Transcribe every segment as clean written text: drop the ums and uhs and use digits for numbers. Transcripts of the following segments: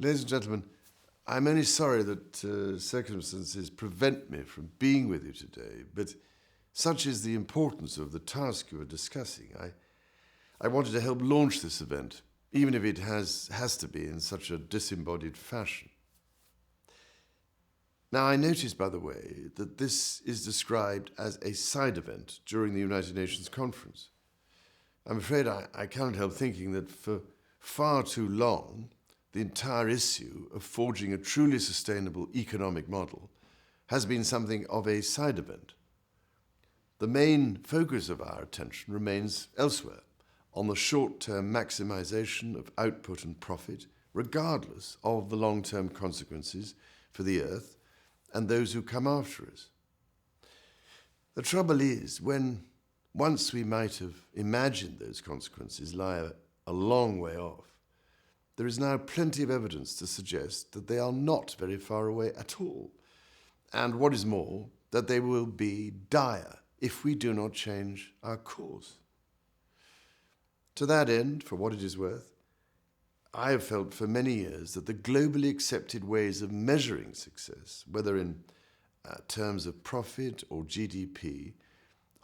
Ladies and gentlemen, I'm only sorry that circumstances prevent me from being with you today, but such is the importance of the task you are discussing. I wanted to help launch this event, even if it has to be in such a disembodied fashion. Now, I notice, by the way, that this is described as a side event during the United Nations conference. I'm afraid I cannot help thinking that for far too long, the entire issue of forging a truly sustainable economic model has been something of a side event. The main focus of our attention remains elsewhere, on the short-term maximization of output and profit, regardless of the long-term consequences for the Earth and those who come after us. The trouble is, once we might have imagined those consequences lie a long way off, there is now plenty of evidence to suggest that they are not very far away at all, and what is more, that they will be dire if we do not change our course. To that end, for what it is worth, I have felt for many years that the globally accepted ways of measuring success, whether in terms of profit or GDP,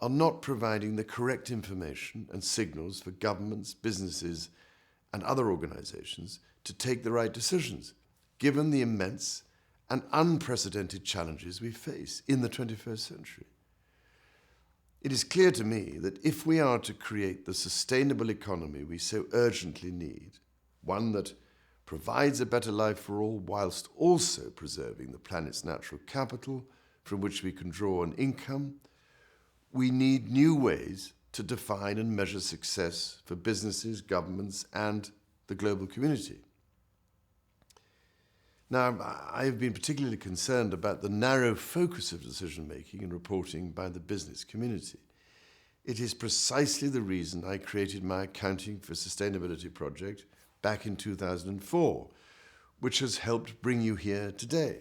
are not providing the correct information and signals for governments, businesses, and other organizations to take the right decisions, given the immense and unprecedented challenges we face in the 21st century. It is clear to me that if we are to create the sustainable economy we so urgently need, one that provides a better life for all whilst also preserving the planet's natural capital from which we can draw an income, we need new ways to define and measure success for businesses, governments, and the global community. Now, I have been particularly concerned about the narrow focus of decision-making and reporting by the business community. It is precisely the reason I created my Accounting for Sustainability project back in 2004, which has helped bring you here today.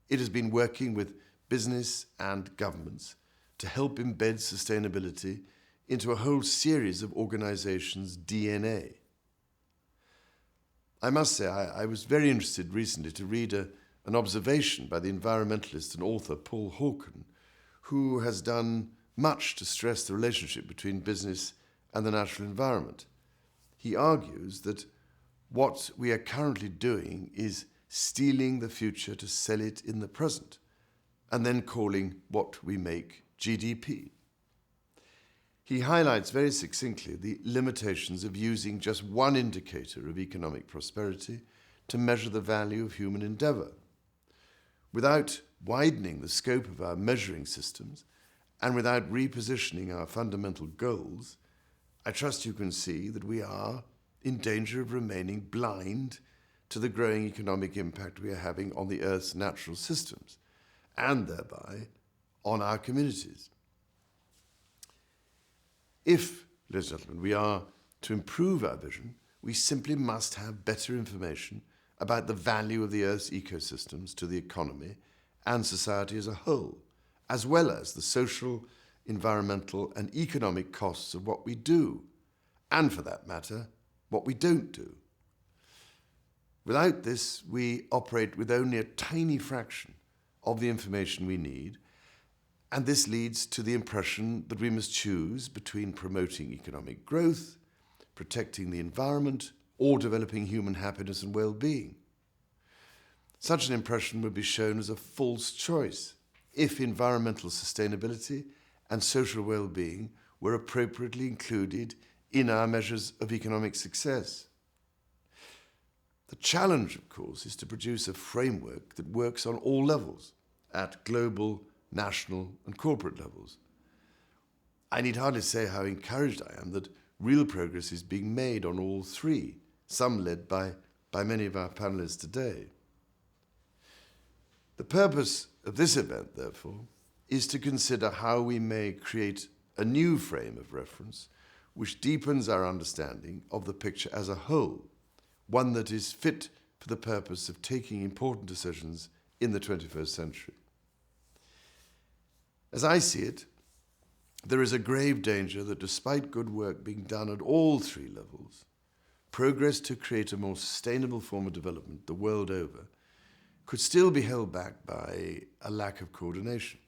It has been working with business and governments to help embed sustainability into a whole series of organizations' DNA. I must say, I was very interested recently to read an observation by the environmentalist and author Paul Hawken, who has done much to stress the relationship between business and the natural environment. He argues that what we are currently doing is stealing the future to sell it in the present, and then calling what we make GDP. He highlights very succinctly the limitations of using just one indicator of economic prosperity to measure the value of human endeavor. Without widening the scope of our measuring systems and without repositioning our fundamental goals, I trust you can see that we are in danger of remaining blind to the growing economic impact we are having on the Earth's natural systems and thereby on our communities. If, ladies and gentlemen, we are to improve our vision, we simply must have better information about the value of the Earth's ecosystems to the economy and society as a whole, as well as the social, environmental, and economic costs of what we do, and for that matter, what we don't do. Without this, we operate with only a tiny fraction of the information we need, and this leads to the impression that we must choose between promoting economic growth, protecting the environment, or developing human happiness and well-being. Such an impression would be shown as a false choice if environmental sustainability and social well-being were appropriately included in our measures of economic success. The challenge, of course, is to produce a framework that works on all levels, at global, national, and corporate levels. I need hardly say how encouraged I am that real progress is being made on all three, some led by many of our panelists today. The purpose of this event, therefore, is to consider how we may create a new frame of reference which deepens our understanding of the picture as a whole, one that is fit for the purpose of taking important decisions in the 21st century. As I see it, there is a grave danger that despite good work being done at all three levels, progress to create a more sustainable form of development the world over could still be held back by a lack of coordination.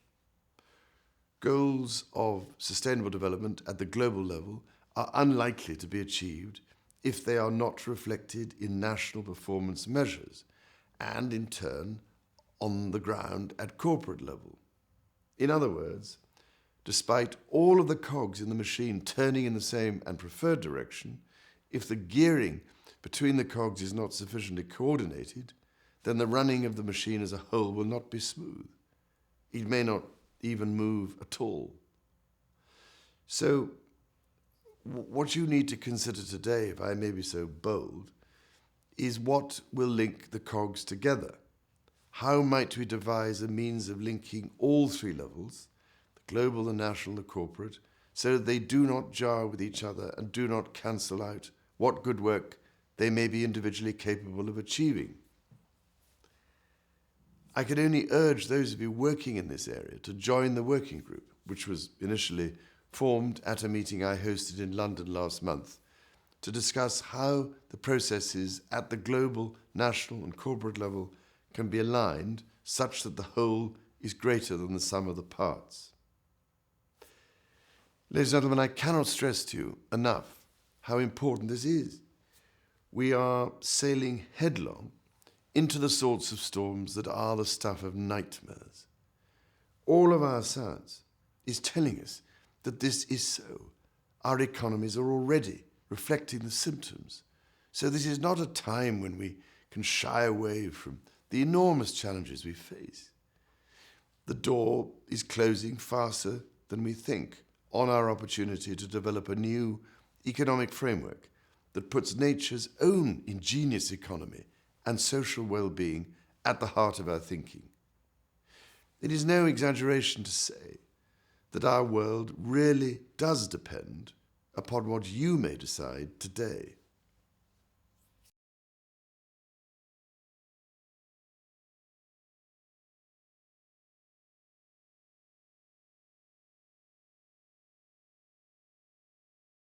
Goals of sustainable development at the global level are unlikely to be achieved if they are not reflected in national performance measures and, in turn, on the ground at corporate level. In other words, despite all of the cogs in the machine turning in the same and preferred direction, if the gearing between the cogs is not sufficiently coordinated, then the running of the machine as a whole will not be smooth. It may not even move at all. So, what you need to consider today, if I may be so bold, is what will link the cogs together. How might we devise a means of linking all three levels, the global, the national, the corporate, so that they do not jar with each other and do not cancel out what good work they may be individually capable of achieving? I can only urge those of you working in this area to join the working group, which was initially formed at a meeting I hosted in London last month, to discuss how the processes at the global, national and corporate level can be aligned such that the whole is greater than the sum of the parts. Ladies and gentlemen, I cannot stress to you enough how important this is. We are sailing headlong into the sorts of storms that are the stuff of nightmares. All of our science is telling us that this is so. Our economies are already reflecting the symptoms. So this is not a time when we can shy away from the enormous challenges we face. The door is closing faster than we think on our opportunity to develop a new economic framework that puts nature's own ingenious economy and social well-being at the heart of our thinking. It is no exaggeration to say that our world really does depend upon what you may decide today.